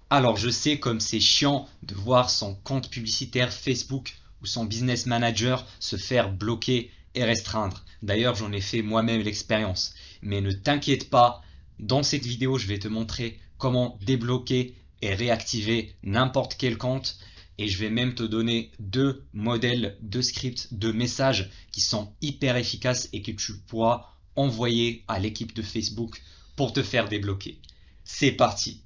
Alors je sais comme c'est chiant de voir son compte publicitaire Facebook ou son business manager se faire bloquer et restreindre. D'ailleurs j'en ai fait moi-même l'expérience. Mais ne t'inquiète pas, dans cette vidéo je vais te montrer comment débloquer et réactiver n'importe quel compte. Et je vais même te donner deux modèles de scripts, de messages qui sont hyper efficaces et que tu pourras envoyer à l'équipe de Facebook pour te faire débloquer. C'est parti!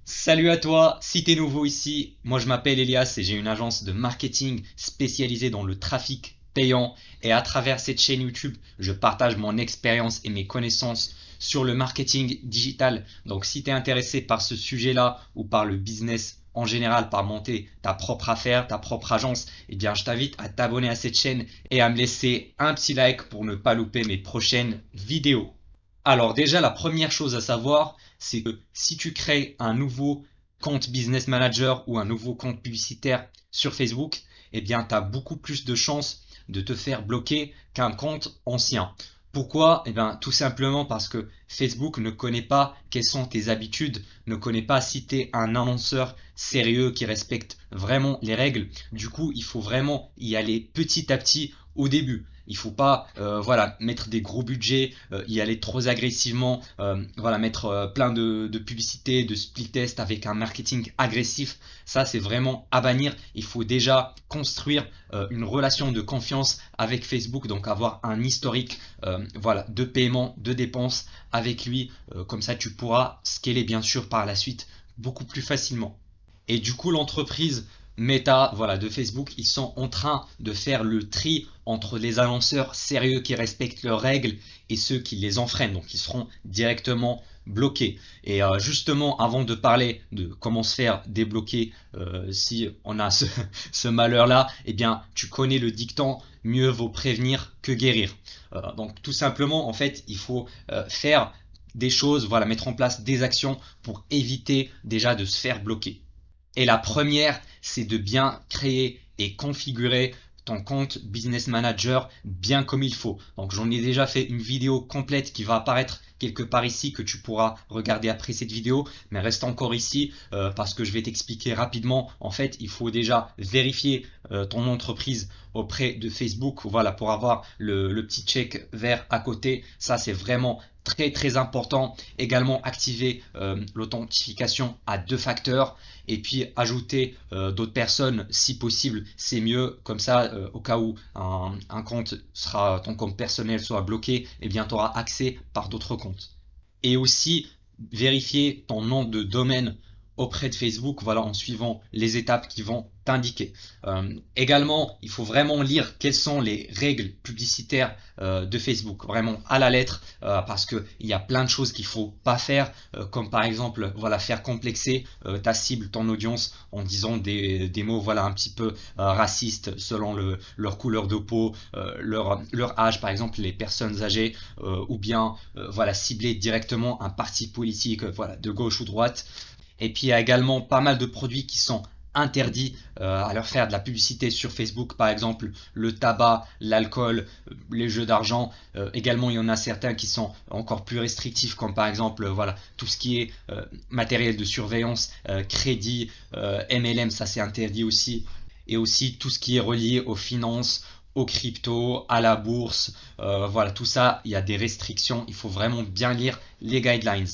Salut à toi, si t'es nouveau ici, moi je m'appelle Elias et j'ai une agence de marketing spécialisée dans le trafic payant et à travers cette chaîne YouTube, je partage mon expérience et mes connaissances sur le marketing digital. Donc si t'es intéressé par ce sujet-là ou par le business en général, par monter ta propre affaire, ta propre agence, eh bien je t'invite à t'abonner à cette chaîne et à me laisser un petit like pour ne pas louper mes prochaines vidéos. Alors déjà, la première chose à savoir, c'est que si tu crées un nouveau compte Business Manager ou un nouveau compte publicitaire sur Facebook, eh bien, tu as beaucoup plus de chances de te faire bloquer qu'un compte ancien. Pourquoi? Eh bien, tout simplement parce que Facebook ne connaît pas quelles sont tes habitudes, ne connaît pas si tu es un annonceur sérieux qui respecte vraiment les règles. Du coup, il faut vraiment y aller petit à petit au début. Il faut pas voilà, mettre des gros budgets, y aller trop agressivement, voilà, mettre plein de publicités, de split test avec un marketing agressif. Ça, c'est vraiment à bannir. Il faut déjà construire une relation de confiance avec Facebook, donc avoir un historique voilà, de paiement, de dépenses avec lui. Comme ça, tu pourras scaler bien sûr par la suite beaucoup plus facilement. Et du coup, l'entreprise Meta, voilà, de Facebook, ils sont en train de faire le tri entre les annonceurs sérieux qui respectent leurs règles et ceux qui les enfreignent. Donc, ils seront directement bloqués. Et justement, avant de parler de comment se faire débloquer si on a ce malheur-là, eh bien, tu connais le dicton, mieux vaut prévenir que guérir. Donc, tout simplement, en fait, il faut faire des choses, voilà, mettre en place des actions pour éviter déjà de se faire bloquer. Et la première, c'est de bien créer et configurer ton compte Business Manager bien comme il faut. Donc j'en ai déjà fait une vidéo complète qui va apparaître quelque part ici que tu pourras regarder après cette vidéo, mais reste encore ici parce que je vais t'expliquer rapidement. En fait, il faut déjà vérifier ton entreprise auprès de Facebook, voilà, pour avoir le petit check vert à côté. Ça, c'est vraiment très important. Également activer l'authentification à deux facteurs et puis ajouter d'autres personnes si possible, c'est mieux. Comme ça, au cas où un compte sera, ton compte personnel soit bloqué, eh bien tu auras accès par d'autres comptes. Et aussi vérifier ton nom de domaine auprès de Facebook, voilà, en suivant les étapes qui vont t'indiquer. Également, il faut vraiment lire quelles sont les règles publicitaires de Facebook, vraiment à la lettre, parce que il y a plein de choses qu'il faut pas faire, comme par exemple, voilà, faire complexer ta cible, ton audience, en disant des mots, voilà, un petit peu racistes selon leur couleur de peau, leur âge, par exemple, les personnes âgées, ou bien, voilà, cibler directement un parti politique, voilà, de gauche ou droite. Et puis il y a également pas mal de produits qui sont interdits à leur faire de la publicité sur Facebook, par exemple le tabac, l'alcool, les jeux d'argent. Également, il y en a certains qui sont encore plus restrictifs, comme par exemple voilà, tout ce qui est matériel de surveillance, crédit, MLM, ça c'est interdit aussi. Et aussi tout ce qui est relié aux finances, aux cryptos, à la bourse. Voilà, tout ça, il y a des restrictions. Il faut vraiment bien lire les guidelines.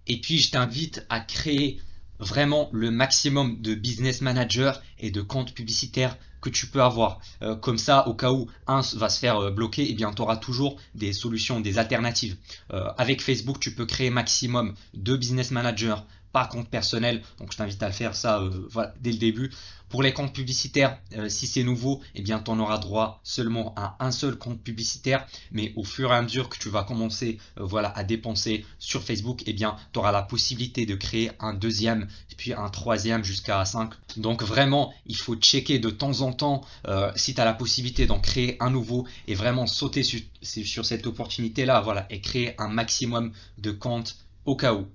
Et puis, je t'invite à créer vraiment le maximum de business managers et de comptes publicitaires que tu peux avoir. Comme ça, au cas où un va se faire bloquer, eh bien, tu auras toujours des solutions, des alternatives. Avec Facebook, tu peux créer maximum de business managers par compte personnel. Donc, je t'invite à le faire ça voilà, dès le début. Pour les comptes publicitaires, si c'est nouveau, eh bien, tu en auras droit seulement à un seul compte publicitaire. Mais au fur et à mesure que tu vas commencer voilà, à dépenser sur Facebook, eh bien, tu auras la possibilité de créer un deuxième, puis un troisième jusqu'à 5. Donc vraiment, il faut checker de temps en temps si tu as la possibilité d'en créer un nouveau et vraiment sauter sur cette opportunité-là, voilà, et créer un maximum de comptes au cas où.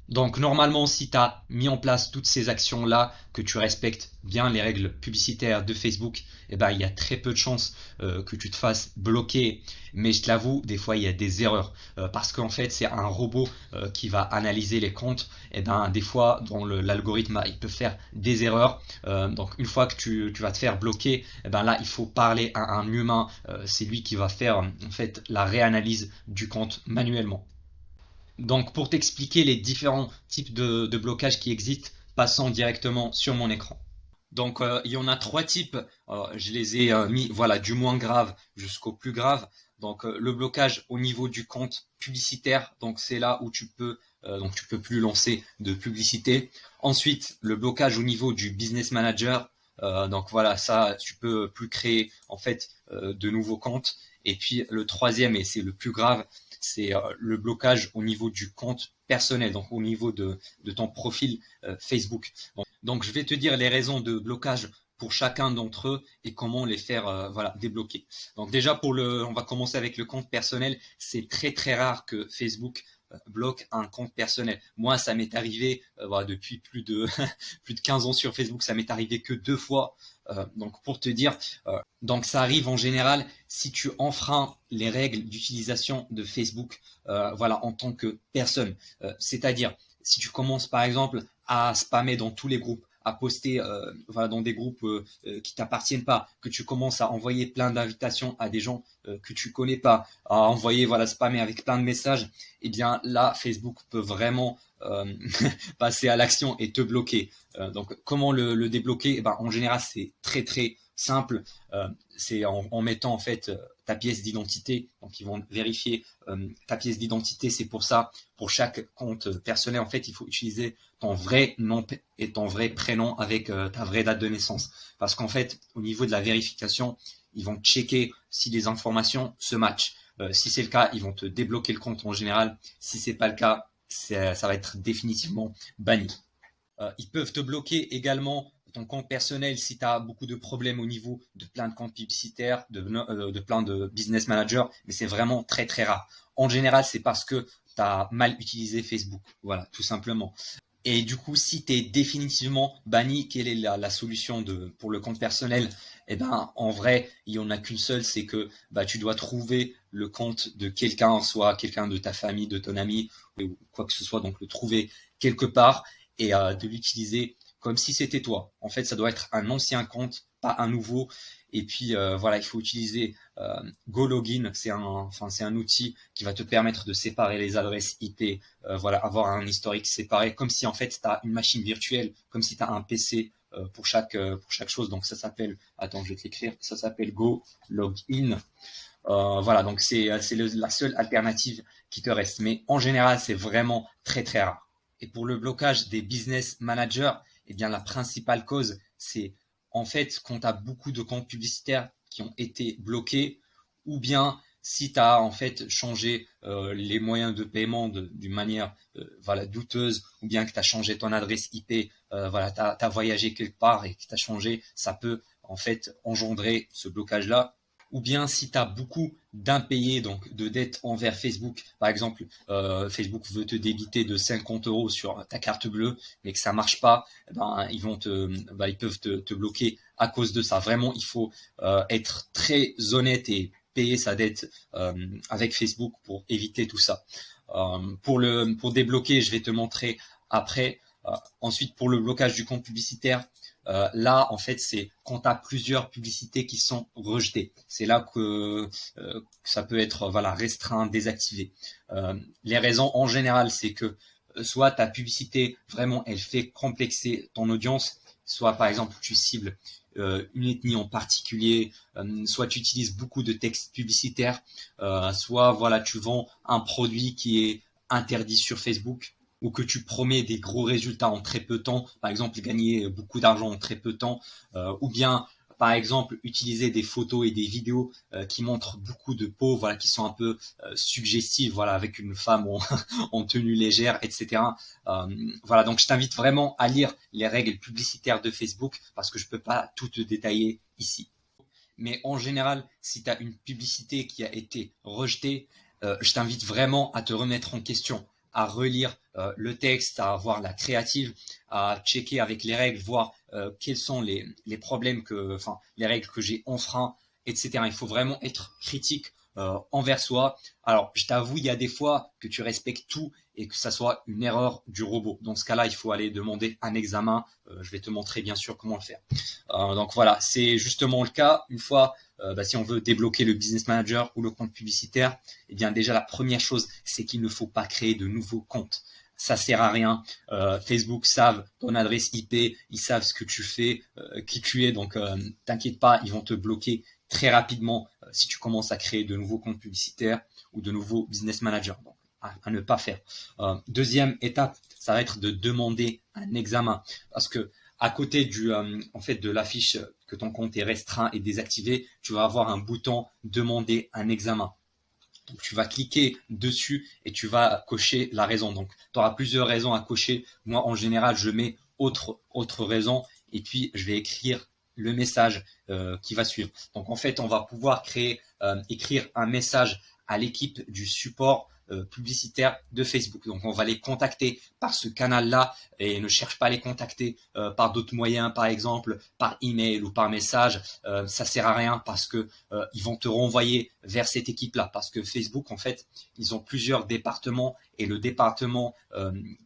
Donc normalement, si tu as mis en place toutes ces actions-là, que tu respectes bien les règles publicitaires de Facebook, eh ben, il y a très peu de chances que tu te fasses bloquer. Mais je te l'avoue, des fois, il y a des erreurs. Parce qu'en fait, c'est un robot qui va analyser les comptes. Et ben, des fois, dans l'algorithme, il peut faire des erreurs. Donc une fois que tu vas te faire bloquer, eh ben, là, il faut parler à un humain. C'est lui qui va faire en fait la réanalyse du compte manuellement. Donc pour t'expliquer les différents types de blocages qui existent, passons directement sur mon écran. Donc il y en a trois types. Je les ai mis voilà du moins grave jusqu'au plus grave. Donc le blocage au niveau du compte publicitaire. Donc c'est là où tu peux plus lancer de publicité. Ensuite le blocage au niveau du business manager. Donc voilà, ça tu peux plus créer en fait de nouveaux comptes. Et puis le troisième, et c'est le plus grave, c'est le blocage au niveau du compte personnel, donc au niveau de ton profil Facebook. Donc je vais te dire les raisons de blocage pour chacun d'entre eux et comment les faire voilà, débloquer. Donc déjà on va commencer avec le compte personnel. C'est très très rare que Facebook bloque un compte personnel. Moi, ça m'est arrivé voilà, depuis plus de 15 ans sur Facebook, ça m'est arrivé que 2 fois. Donc pour te dire, donc ça arrive en général si tu enfreins les règles d'utilisation de Facebook, voilà, en tant que personne. C'est-à-dire si tu commences par exemple à spammer dans tous les groupes, à poster voilà, dans des groupes qui t'appartiennent pas, que tu commences à envoyer plein d'invitations à des gens que tu connais pas, à envoyer voilà spammer avec plein de messages, eh bien là Facebook peut vraiment passer à l'action et te bloquer. Donc comment le débloquer? Eh ben, en général c'est très très simple. C'est en mettant en fait ta pièce d'identité. Donc ils vont vérifier ta pièce d'identité. C'est pour ça, pour chaque compte personnel, en fait, il faut utiliser ton vrai nom et ton vrai prénom avec ta vraie date de naissance. Parce qu'en fait, au niveau de la vérification, ils vont checker si les informations se matchent. Si c'est le cas, ils vont te débloquer le compte en général. Si c'est pas le cas, ça va être définitivement banni. Ils peuvent te bloquer également ton compte personnel si tu as beaucoup de problèmes au niveau de plein de comptes publicitaires, de plein de business managers, mais c'est vraiment très très rare. En général, c'est parce que tu as mal utilisé Facebook. Voilà, tout simplement. Et du coup, si tu es définitivement banni, quelle est la solution pour le compte personnel? Eh ben, en vrai, il n'y en a qu'une seule, c'est que bah, tu dois trouver le compte de quelqu'un, soit quelqu'un de ta famille, de ton ami, ou quoi que ce soit, donc le trouver quelque part et de l'utiliser comme si c'était toi. En fait, ça doit être un ancien compte, pas un nouveau. Et puis voilà, il faut utiliser GoLogin, c'est un outil qui va te permettre de séparer les adresses IP, voilà, avoir un historique séparé, comme si en fait tu as une machine virtuelle, comme si tu as un PC pour chaque chose. Donc ça s'appelle, attends, je vais te l'écrire, ça s'appelle GoLogin. Voilà, donc c'est la seule alternative qui te reste. Mais en général, c'est vraiment très très rare. Et pour le blocage des business managers, eh bien la principale cause, c'est en fait quand tu as beaucoup de comptes publicitaires qui ont été bloqués, ou bien si tu as en fait changé les moyens de paiement d'une manière voilà, douteuse, ou bien que tu as changé ton adresse IP, voilà, tu as voyagé quelque part et que tu as changé, ça peut en fait engendrer ce blocage-là. Ou bien si tu as beaucoup d'impayés, donc de dettes envers Facebook, par exemple, Facebook veut te débiter de 50 euros sur ta carte bleue, mais que ça marche pas, eh ben, ils peuvent te bloquer à cause de ça. Vraiment, il faut être très honnête et payer sa dette avec Facebook pour éviter tout ça. Pour débloquer, je vais te montrer après. Ensuite, pour le blocage du compte publicitaire, là, en fait, c'est quand tu as plusieurs publicités qui sont rejetées. C'est là que ça peut être voilà, restreint, désactivé. Les raisons en général, c'est que soit ta publicité, vraiment, elle fait complexer ton audience, soit par exemple, tu cibles une ethnie en particulier, soit tu utilises beaucoup de textes publicitaires, soit voilà, tu vends un produit qui est interdit sur Facebook ou que tu promets des gros résultats en très peu de temps, par exemple gagner beaucoup d'argent en très peu de temps, ou bien par exemple utiliser des photos et des vidéos qui montrent beaucoup de peau, voilà, qui sont un peu suggestives, voilà, avec une femme en tenue légère, etc. Voilà, donc je t'invite vraiment à lire les règles publicitaires de Facebook parce que je peux pas tout te détailler ici. Mais en général, si tu as une publicité qui a été rejetée, je t'invite vraiment à te remettre en question à relire le texte, à voir la créative, à checker avec les règles, voir quels sont les problèmes enfin, les règles que j'ai enfreint, etc. Il faut vraiment être critique envers soi. Alors, je t'avoue, il y a des fois que tu respectes tout et que ça soit une erreur du robot. Dans ce cas-là, il faut aller demander un examen. Je vais te montrer bien sûr comment le faire. Donc voilà, c'est justement le cas. Une fois, si on veut débloquer le business manager ou le compte publicitaire, eh bien déjà la première chose, c'est qu'il ne faut pas créer de nouveaux comptes. Ça sert à rien. Facebook savent ton adresse IP, ils savent ce que tu fais, qui tu es. Donc t'inquiète pas, ils vont te bloquer très rapidement si tu commences à créer de nouveaux comptes publicitaires ou de nouveaux business managers. Donc à ne pas faire. Deuxième étape, ça va être de demander un examen, parce que à côté en fait, de l'affiche que ton compte est restreint et désactivé, tu vas avoir un bouton demander un examen. Donc tu vas cliquer dessus et tu vas cocher la raison. Donc tu auras plusieurs raisons à cocher. Moi en général je mets autre raison et puis je vais écrire le message qui va suivre. Donc en fait on va pouvoir écrire un message à l'équipe du support publicitaire de Facebook. Donc on va les contacter par ce canal-là et ne cherche pas à les contacter par d'autres moyens, par exemple par email ou par message. Ça sert à rien parce que ils vont te renvoyer vers cette équipe-là, parce que Facebook en fait ils ont plusieurs départements et le département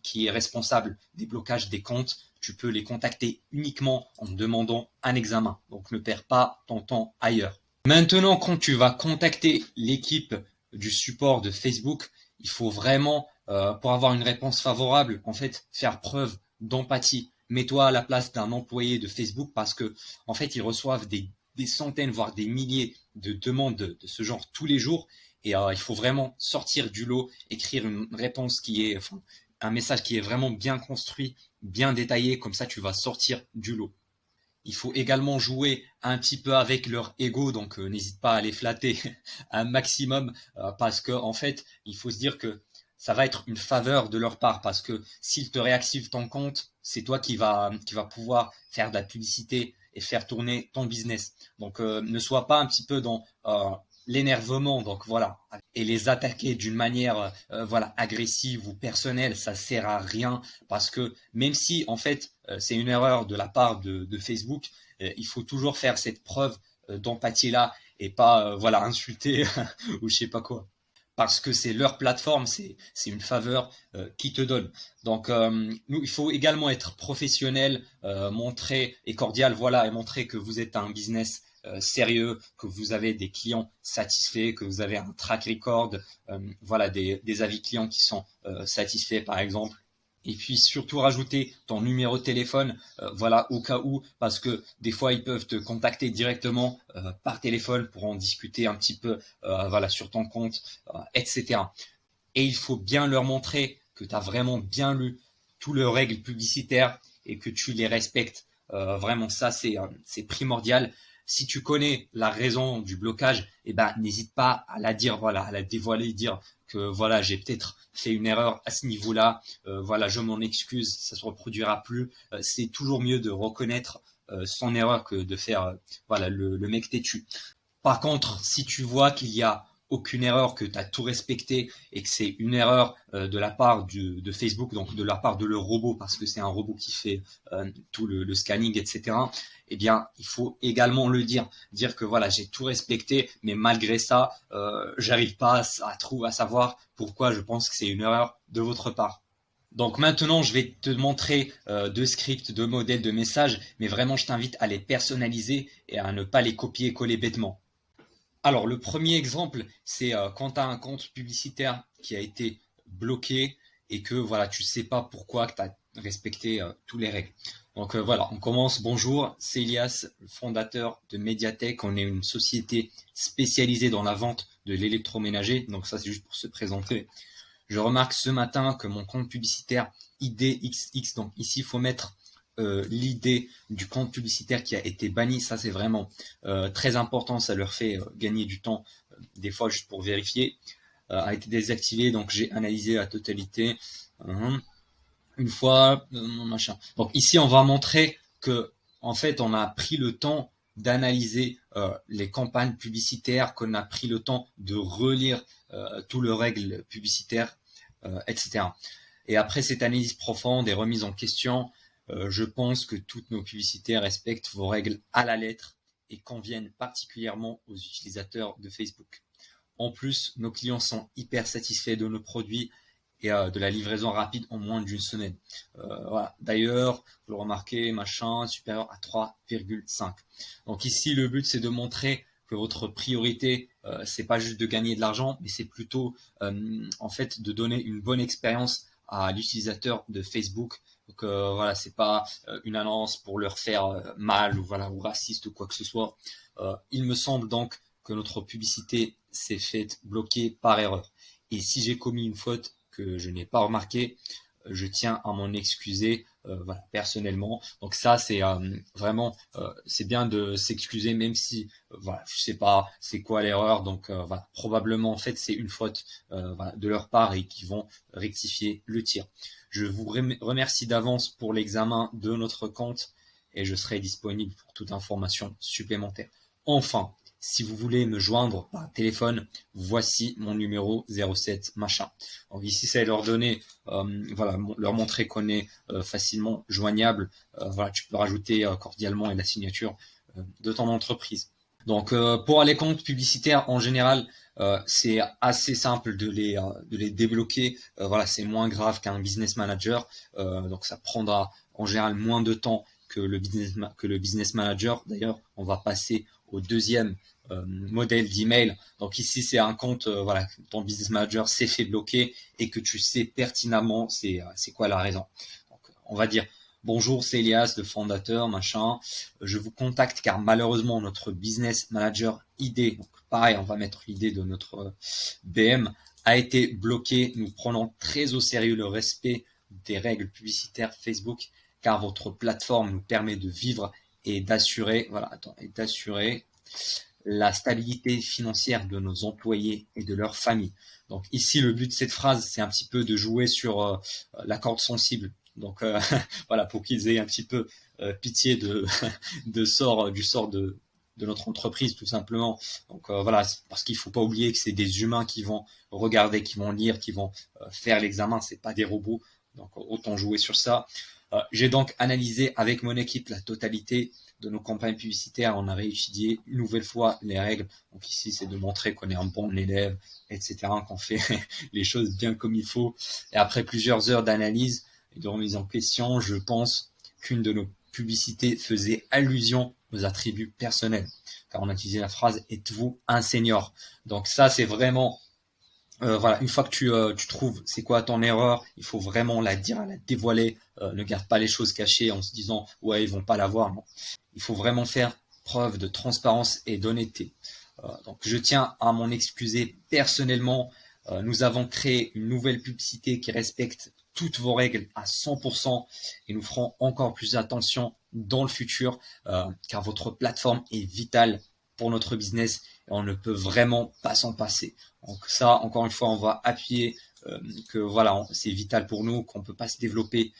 qui est responsable des blocages des comptes, tu peux les contacter uniquement en demandant un examen. Donc ne perds pas ton temps ailleurs. Maintenant, quand tu vas contacter l'équipe du support de Facebook, il faut vraiment, pour avoir une réponse favorable, en fait, faire preuve d'empathie. Mets-toi à la place d'un employé de Facebook parce que, en fait, ils reçoivent des centaines, voire des milliers de demandes de ce genre tous les jours. Et il faut vraiment sortir du lot, écrire une réponse enfin, un message qui est vraiment bien construit, bien détaillé. Comme ça, tu vas sortir du lot. Il faut également jouer un petit peu avec leur ego, donc n'hésite pas à les flatter un maximum parce que en fait, il faut se dire que ça va être une faveur de leur part parce que s'ils te réactivent ton compte, c'est toi qui va pouvoir faire de la publicité et faire tourner ton business. Donc ne sois pas un petit peu dans l'énervement, donc voilà, et les attaquer d'une manière voilà agressive ou personnelle, ça sert à rien parce que même si en fait c'est une erreur de la part de Facebook, il faut toujours faire cette preuve d'empathie là et pas voilà insulter ou je sais pas quoi. Parce que c'est leur plateforme, c'est une faveur qu'ils te donnent. Donc, nous, il faut également être professionnel, montrer et cordial, voilà, et montrer que vous êtes un business sérieux, que vous avez des clients satisfaits, que vous avez un track record, voilà, des avis clients qui sont satisfaits, par exemple. Et puis surtout rajouter ton numéro de téléphone, voilà, au cas où, parce que des fois ils peuvent te contacter directement par téléphone pour en discuter un petit peu, voilà, sur ton compte, etc. Et il faut bien leur montrer que tu as vraiment bien lu toutes leurs règles publicitaires et que tu les respectes. Vraiment, ça, c'est primordial. Si tu connais la raison du blocage, eh ben, n'hésite pas à la dire, voilà, à la dévoiler, dire que voilà, j'ai peut-être fait une erreur à ce niveau-là, voilà, je m'en excuse, ça se reproduira plus. C'est toujours mieux de reconnaître son erreur que de faire, voilà, le mec têtu. Par contre, si tu vois qu'il y a aucune erreur, que tu as tout respecté et que c'est une erreur de la part de Facebook, donc de la part de leur robot, parce que c'est un robot qui fait tout le scanning, etc., eh bien, il faut également le dire que voilà, j'ai tout respecté, mais malgré ça, j'arrive pas à savoir pourquoi je pense que c'est une erreur de votre part. Donc maintenant, je vais te montrer deux scripts, deux modèles de messages, mais vraiment, je t'invite à les personnaliser et à ne pas les copier et coller bêtement. Alors, le premier exemple, c'est quand tu as un compte publicitaire qui a été bloqué et que voilà, tu sais pas pourquoi, que tu as respecté toutes les règles. Donc voilà, on commence. Bonjour, c'est Elias, le fondateur de Mediatek. On est une société spécialisée dans la vente de l'électroménager. Donc ça, c'est juste pour se présenter. Je remarque ce matin que mon compte publicitaire IDXX, donc ici, il faut mettre l'idée du compte publicitaire qui a été banni. Ça, c'est vraiment très important. Ça leur fait gagner du temps, des fois, juste pour vérifier. A été désactivé, donc j'ai analysé la totalité. Une fois, machin. Donc ici, on va montrer que, en fait, on a pris le temps d'analyser les campagnes publicitaires, qu'on a pris le temps de relire toutes les règles publicitaires. etc. Et après cette analyse profonde et remise en question, je pense que toutes nos publicités respectent vos règles à la lettre et conviennent particulièrement aux utilisateurs de Facebook. En plus, nos clients sont hyper satisfaits de nos produits et de la livraison rapide en moins d'une semaine. Voilà. D'ailleurs, vous le remarquez, machin supérieur à 3,5. Donc ici, le but c'est de montrer que votre priorité, c'est pas juste de gagner de l'argent, mais c'est plutôt en fait de donner une bonne expérience à l'utilisateur de Facebook. Donc voilà, c'est pas une annonce pour leur faire mal ou voilà ou raciste ou quoi que ce soit. Il me semble donc que notre publicité s'est faite bloquer par erreur. Et si j'ai commis une faute que je n'ai pas remarqué, je tiens à m'en excuser voilà, personnellement. Donc ça, c'est vraiment, c'est bien de s'excuser, même si, voilà, je sais pas c'est quoi l'erreur. Donc voilà, probablement en fait c'est une faute voilà, de leur part et qu'ils vont rectifier le tir. Je vous remercie d'avance pour l'examen de notre compte et je serai disponible pour toute information supplémentaire. Enfin, si vous voulez me joindre par téléphone, voici mon numéro 07 machin. Donc ici, c'est leur donner, voilà, leur montrer qu'on est facilement joignable. Voilà, tu peux rajouter cordialement et la signature de ton entreprise. Donc pour les comptes publicitaires en général, c'est assez simple de les débloquer. Voilà, c'est moins grave qu'un business manager. Donc ça prendra en général moins de temps que le business manager. D'ailleurs, on va passer au deuxième modèle d'email. Donc ici, c'est un compte, voilà, ton business manager s'est fait bloquer et que tu sais pertinemment c'est quoi la raison. Donc, on va dire bonjour, c'est Elias, le fondateur, machin. Je vous contacte car malheureusement notre business manager ID, donc pareil, on va mettre l'idée de notre BM, a été bloqué. Nous prenons très au sérieux le respect des règles publicitaires Facebook car votre plateforme nous permet de vivre et d'assurer, voilà, et d'assurer la stabilité financière de nos employés et de leurs familles. Donc ici, le but de cette phrase, c'est un petit peu de jouer sur la corde sensible. Donc voilà, pour qu'ils aient un petit peu pitié du sort de notre entreprise, tout simplement. Donc voilà, parce qu'il faut pas oublier que c'est des humains qui vont regarder, qui vont lire, qui vont faire l'examen. C'est pas des robots. Donc autant jouer sur ça. J'ai donc analysé avec mon équipe la totalité de nos campagnes publicitaires. On a réétudié une nouvelle fois les règles. Donc ici, c'est de montrer qu'on est un bon élève, etc., qu'on fait les choses bien comme il faut. Et après plusieurs heures d'analyse et de remise en question, je pense qu'une de nos publicités faisait allusion aux attributs personnels. Car on a utilisé la phrase « Êtes-vous un senior ?» Donc ça, c'est vraiment... voilà, une fois que tu trouves c'est quoi ton erreur, il faut vraiment la dire, la dévoiler. Ne garde pas les choses cachées en se disant ouais ils vont pas la voir. Non. Il faut vraiment faire preuve de transparence et d'honnêteté. Donc je tiens à m'en excuser personnellement. Nous avons créé une nouvelle publicité qui respecte toutes vos règles à 100% et nous ferons encore plus attention dans le futur car votre plateforme est vitale pour notre business et on ne peut vraiment pas s'en passer. Donc ça, encore une fois, on va appuyer que voilà, c'est vital pour nous, qu'on ne peut pas se développer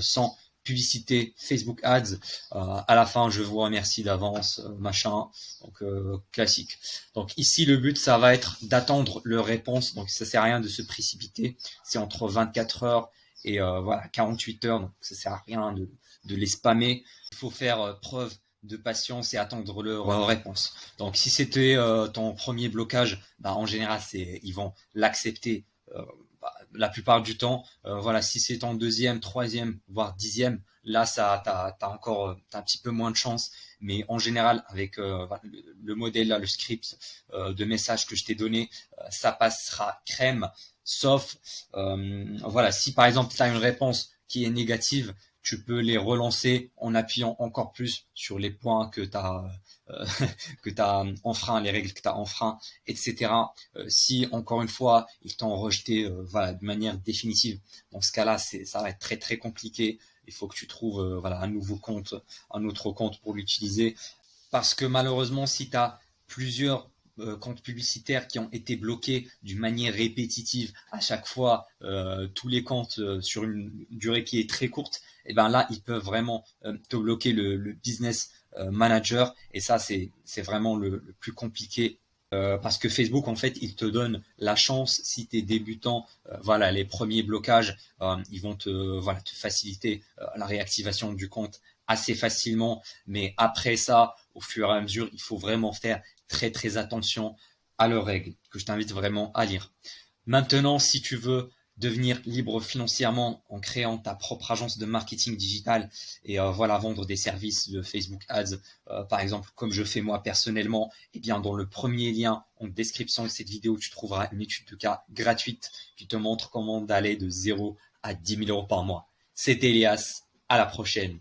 sans publicité Facebook Ads. À la fin, je vous remercie d'avance, machin, donc classique. Donc ici, le but, ça va être d'attendre leur réponse. Donc ça sert à rien de se précipiter. C'est entre 24 heures et voilà 48 heures. Donc ça sert à rien de les spammer. Il faut faire preuve de patience et attendre leur réponse. Donc si c'était ton premier blocage, bah, en général ils vont l'accepter la plupart du temps. Voilà, si c'est ton deuxième, troisième, voire dixième, là t'as un petit peu moins de chance. Mais en général, avec le modèle là, le script de message que je t'ai donné, ça passera crème. Sauf voilà, si par exemple tu as une réponse qui est négative, tu peux les relancer en appuyant encore plus sur les points que tu as que tu as enfreint, les règles que tu as enfreint, etc. Si encore une fois ils t'ont rejeté voilà, de manière définitive, dans ce cas-là, ça va être très très compliqué. Il faut que tu trouves voilà, un nouveau compte, un autre compte pour l'utiliser. Parce que malheureusement, si tu as plusieurs comptes publicitaires qui ont été bloqués d'une manière répétitive à chaque fois, tous les comptes sur une durée qui est très courte, et ben là, ils peuvent vraiment te bloquer le business manager. Et ça, c'est vraiment le plus compliqué Parce que Facebook, en fait, il te donne la chance, si tu es débutant, voilà, les premiers blocages, ils vont te faciliter la réactivation du compte assez facilement. Mais après ça, au fur et à mesure, il faut vraiment faire très très attention à leurs règles, que je t'invite vraiment à lire. Maintenant, si tu veux devenir libre financièrement en créant ta propre agence de marketing digital et voilà, vendre des services de Facebook Ads, par exemple, comme je fais moi personnellement, eh bien, dans le premier lien en description de cette vidéo, tu trouveras une étude de cas gratuite qui te montre comment d'aller de 0 à 10 000 euros par mois. C'était Elias, à la prochaine.